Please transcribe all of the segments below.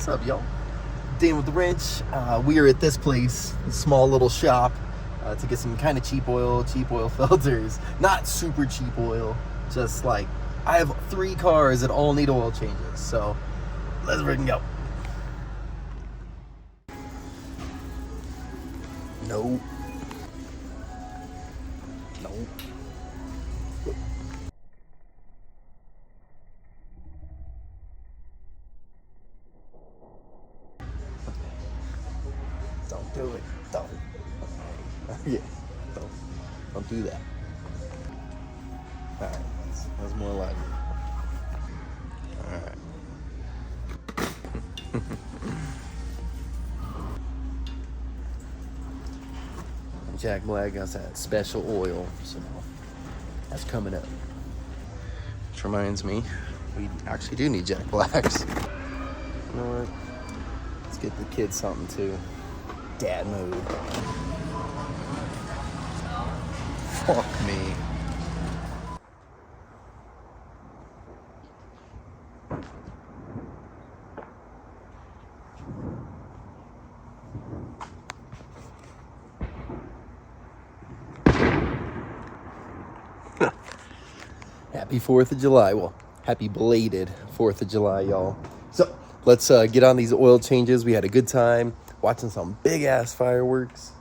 What's up, y'all? Dan with the wrench. We are at this place, a small little shop, to get some kind of cheap oil filters. Not super cheap oil, just like I have 3 cars that all need oil changes. So let's freaking go. Nope. Nope. Don't do it. Don't. Yeah. Don't do that. Alright. That's more like it. Alright. Jack Black got that special oil, so that's coming up. Which reminds me, we actually do need Jack Blacks. You know what? Let's get the kids something too. Dad mode. Fuck me. Happy 4th of July. Well, happy belated 4th of July, y'all. So let's get on these oil changes. We had a good time watching some big ass fireworks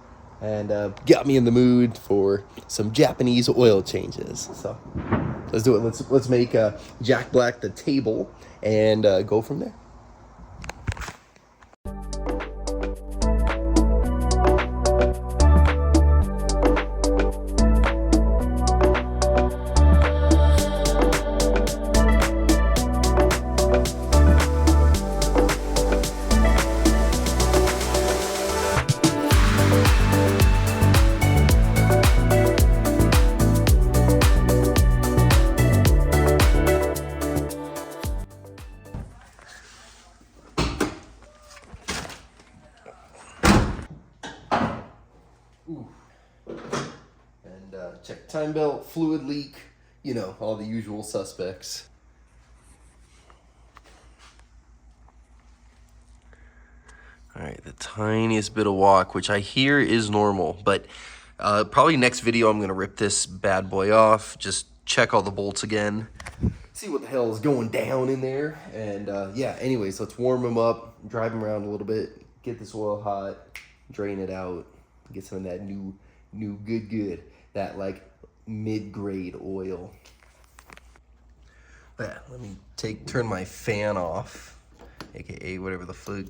and got me in the mood for some Japanese oil changes. So let's do it. Let's make Jack Black the table and go from there. And check time belt, fluid leak, you know, all the usual suspects. All right, the tiniest bit of walk, which I hear is normal, but probably next video I'm gonna rip this bad boy off, just check all the bolts again, see what the hell is going down in there, and yeah, anyways, let's warm them up, drive them around a little bit, get this oil hot, drain it out, get some of that new good, that like mid-grade oil. Yeah, let me turn my fan off, aka whatever the fuck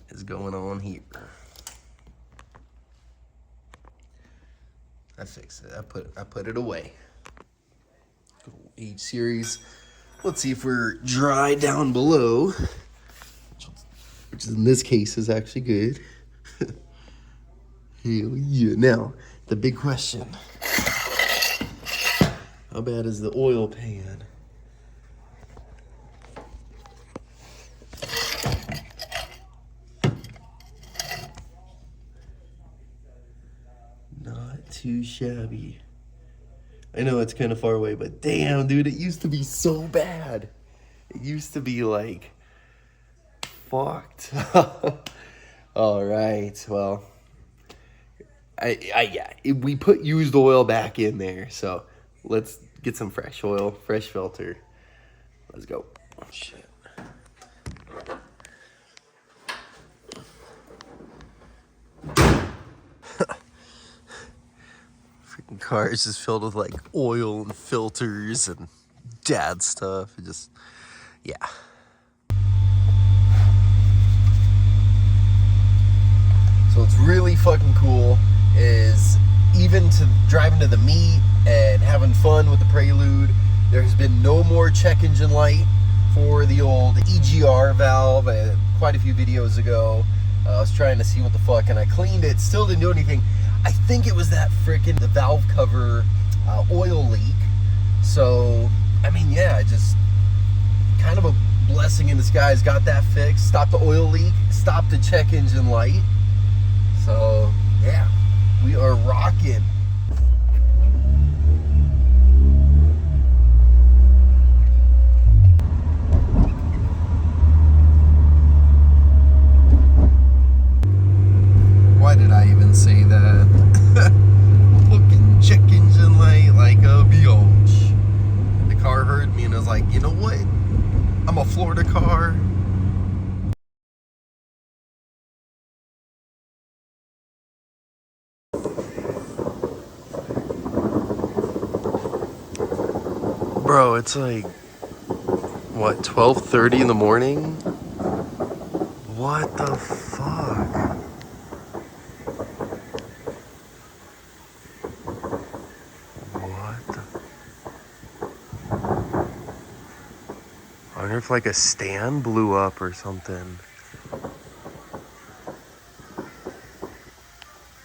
is going on here. I fixed it. I put it away. Good old H series. Let's see if we're dry down below, which in this case is actually good. Hell yeah. Now, the big question. How bad is the oil pan? Not too shabby. I know it's kind of far away, but damn, dude, it used to be so bad. It used to be like fucked. All right, well. We put used oil back in there, so let's get some fresh oil, fresh filter. Let's go. Oh, shit. Freaking car is just filled with like oil and filters and dad stuff. It just, yeah. So what's really fucking cool is even to driving to the meet and having fun with the Prelude, there has been no more check engine light for the old EGR valve. Quite a few videos ago, I was trying to see what the fuck, and I cleaned it, still didn't do anything. I think it was that frickin' the valve cover oil leak. So, I mean, yeah, just kind of a blessing in disguise. Got that fixed, stopped the oil leak, stopped the check engine light. So, yeah, we are rocking. I'm a Florida car. Bro, it's like, what, 12:30 in the morning? What the fuck? What the... I wonder if like a stand blew up or something.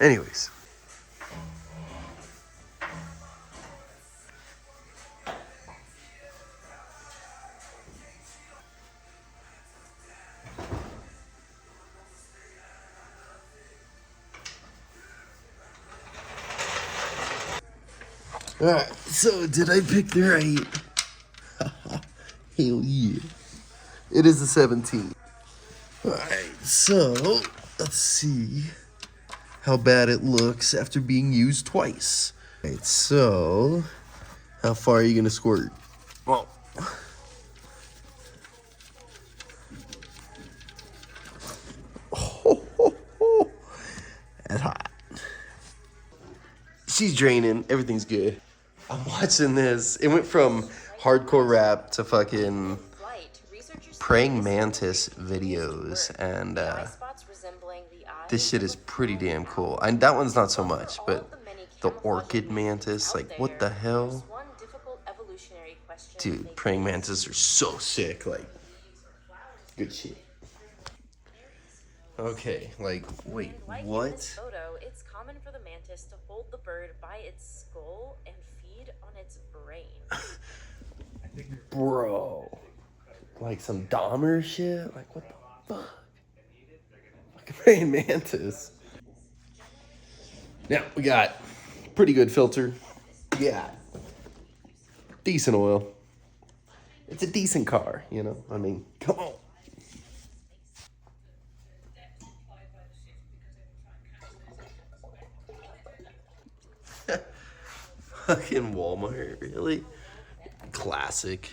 Anyways. Alright, so did I pick the right? Hell yeah. It is the 17th. Alright, so let's see how bad it looks after being used twice. Alright, so how far are you gonna squirt? Well, that's hot. She's draining, everything's good. I'm watching this. It went from hardcore rap to fucking praying mantis videos, and this shit is pretty damn cool. And that one's not so much, but the orchid mantis, like what the hell? Dude, praying mantis are so sick, like good shit. Okay, like wait, what? It's common for the mantis to hold the bird by its skull and feed on its brain. Bro, like some Dahmer shit? Like what the fuck? Like a praying mantis. Now we got pretty good filter. Yeah, decent oil. It's a decent car, you know? I mean, come on. Fucking Walmart, really? Classic.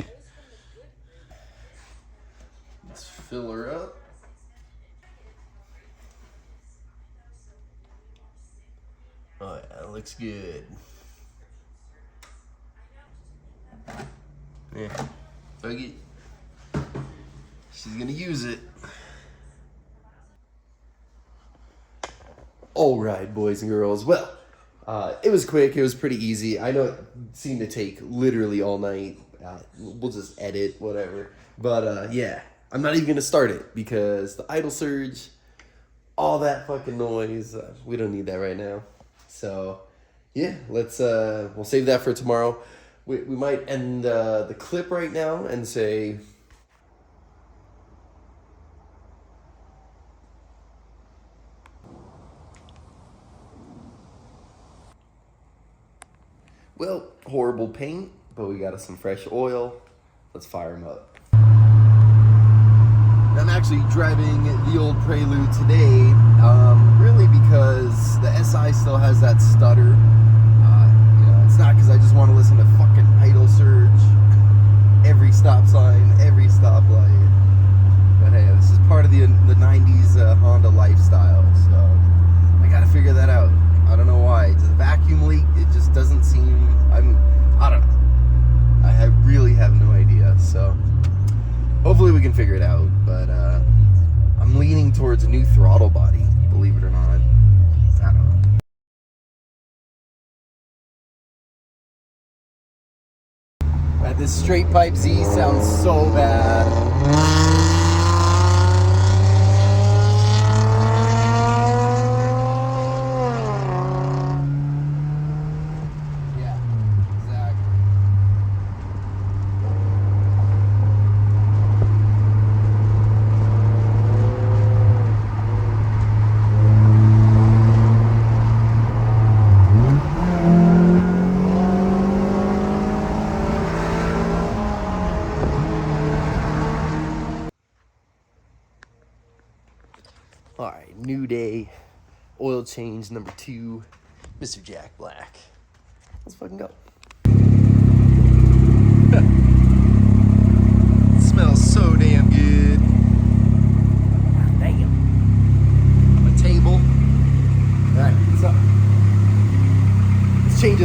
Let's fill her up. Oh yeah, that looks good. Yeah, fuck it. She's gonna use it. All right, boys and girls. Well, it was quick. It was pretty easy. I know it seemed to take literally all night. We'll just edit, whatever. But yeah, I'm not even going to start it because the idle surge, all that fucking noise, we don't need that right now. So yeah, let's, we'll save that for tomorrow. We might end the clip right now and say... Well, horrible paint, but we got us some fresh oil. Let's fire them up. I'm actually driving the old Prelude today, really because the SI still has that stutter. You know, it's not because I just want to listen to fucking idle surge every stop sign, every stoplight. But hey, this is part of the 90s Honda lifestyle, so I gotta figure that out. I don't know why. It's a vacuum leak. It just doesn't seem... I don't know. I really have no idea. So hopefully we can figure it out. But I'm leaning towards a new throttle body, believe it or not. I don't know. Right, this straight pipe Z sounds so bad. Alright, new day, oil change number 2, Mr. Jack Black. Let's fucking go. It smells so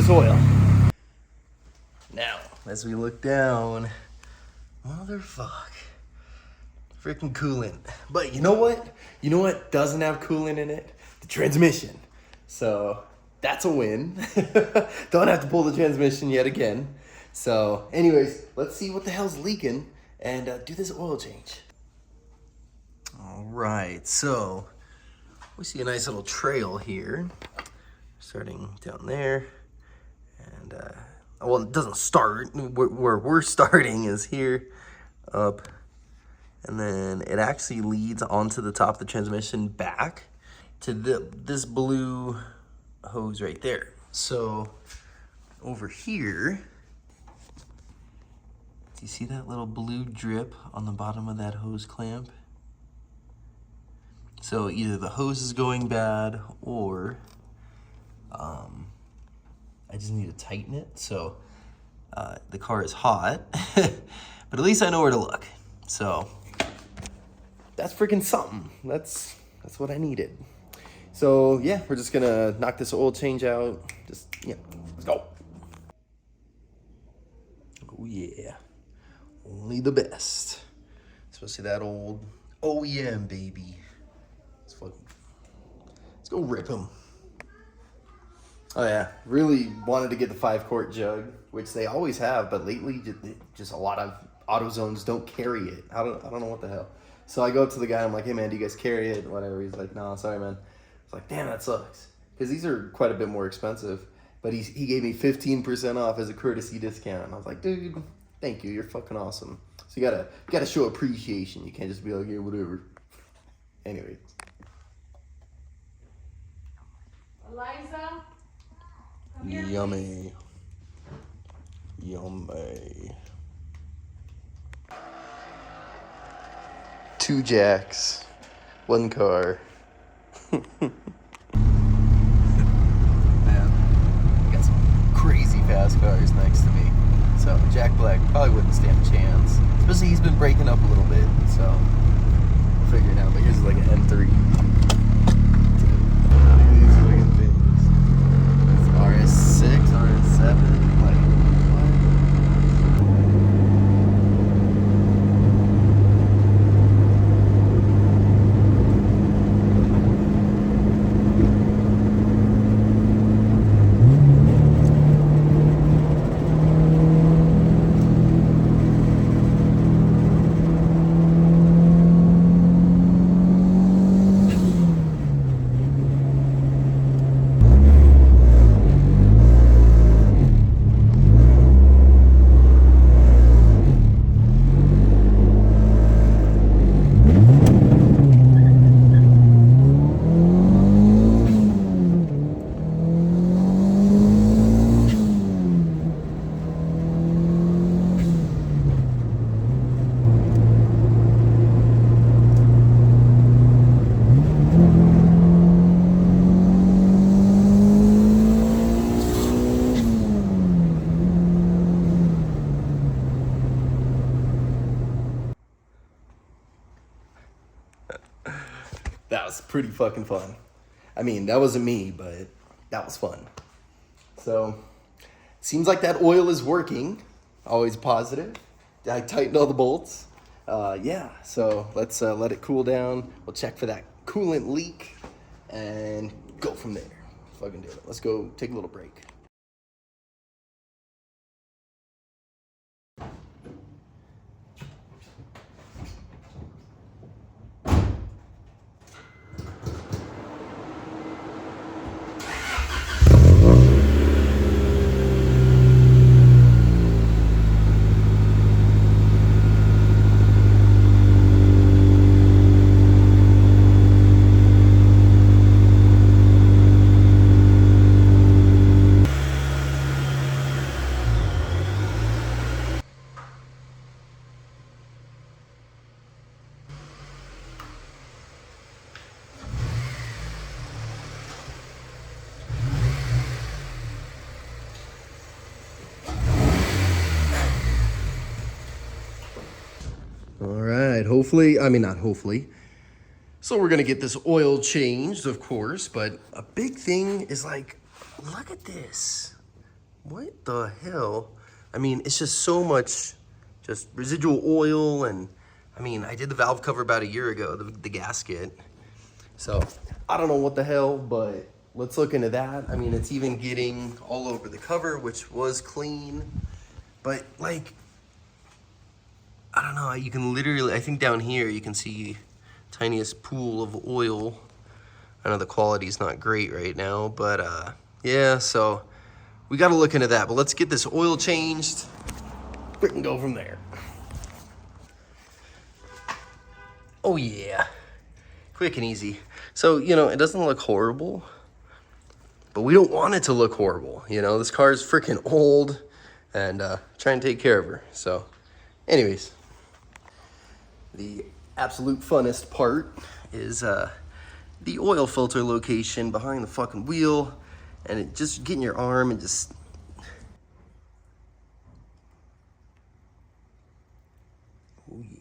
this oil. Now, as we look down, motherfuck. Freaking coolant. But you know what? You know what doesn't have coolant in it? The transmission. So that's a win. Don't have to pull the transmission yet again. So anyways, let's see what the hell's leaking and do this oil change. All right, so we see a nice little trail here, starting down there. And well, it doesn't start. Where we're starting is here, up. And then it actually leads onto the top of the transmission back to this blue hose right there. So over here, do you see that little blue drip on the bottom of that hose clamp? So either the hose is going bad or I just need to tighten it. So the car is hot, but at least I know where to look. So that's freaking something. That's what I needed. So yeah, we're just gonna knock this oil change out. Just, yeah, let's go. Oh yeah, only the best. Especially that old OEM baby. Let's go rip him. Oh yeah, really wanted to get the 5-quart jug, which they always have, but lately just a lot of AutoZones don't carry it. I don't know what the hell. So I go up to the guy, I'm like, hey man, do you guys carry it? Whatever. He's like, no, sorry man. It's like, damn, that sucks. Because these are quite a bit more expensive. But he gave me 15% off as a courtesy discount. And I was like, dude, thank you. You're fucking awesome. So you gotta show appreciation. You can't just be like, yeah, whatever. Anyway. Eliza? Come here, Yummy. Yummy. 2 jacks. 1 car. Man, got some crazy fast cars next to me. So Jack Black probably wouldn't stand a chance. Especially he's been breaking up a little bit, so we'll figure it out. But here's like an M3. These fucking things. RS6, RS7, like that was pretty fucking fun. I mean, that wasn't me, but that was fun. So, seems like that oil is working. Always positive. I tightened all the bolts. Yeah, so let's let it cool down. We'll check for that coolant leak and go from there. Fucking do it. Let's go take a little break. All right, not hopefully. So we're gonna get this oil changed, of course, but a big thing is like, look at this. What the hell? I mean, it's just so much just residual oil. And I mean, I did the valve cover about a year ago, the gasket. So I don't know what the hell, but let's look into that. I mean, it's even getting all over the cover, which was clean. But like, I don't know, you can literally, I think down here you can see tiniest pool of oil. I know the quality's not great right now, but yeah, so we gotta look into that. But let's get this oil changed. We can go from there. Oh yeah, quick and easy. So, you know, it doesn't look horrible, but we don't want it to look horrible. You know, this car is freaking old, and trying to take care of her. So anyways, the absolute funnest part is the oil filter location behind the fucking wheel, and it just getting your arm and just oh yeah.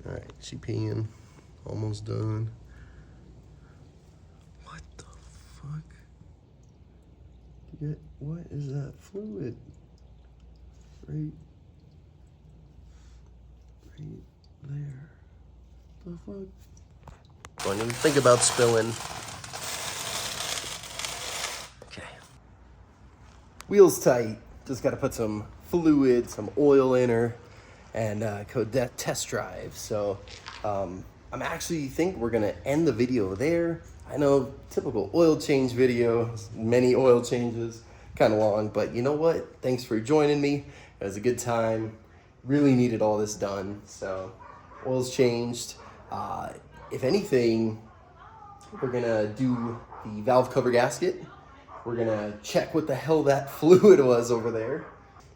All right, she peeing, almost done. What the fuck? What is that fluid? Right there. The fuck? Don't even think about spilling. Okay. Wheels tight. Just gotta put some fluid, some oil in her, and go test drive. So I'm actually think we're gonna end the video there. I know, typical oil change video, many oil changes, kind of long, but you know what? Thanks for joining me. It was a good time. Really needed all this done. So oil's changed. If anything, we're gonna do the valve cover gasket. We're gonna check what the hell that fluid was over there.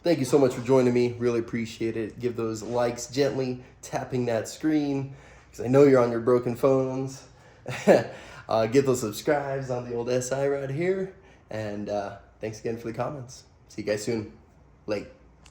Thank you so much for joining me. Really appreciate it. Give those likes gently, tapping that screen, because I know you're on your broken phones. Get those subscribes on the old SI right here. And thanks again for the comments. See you guys soon. Late.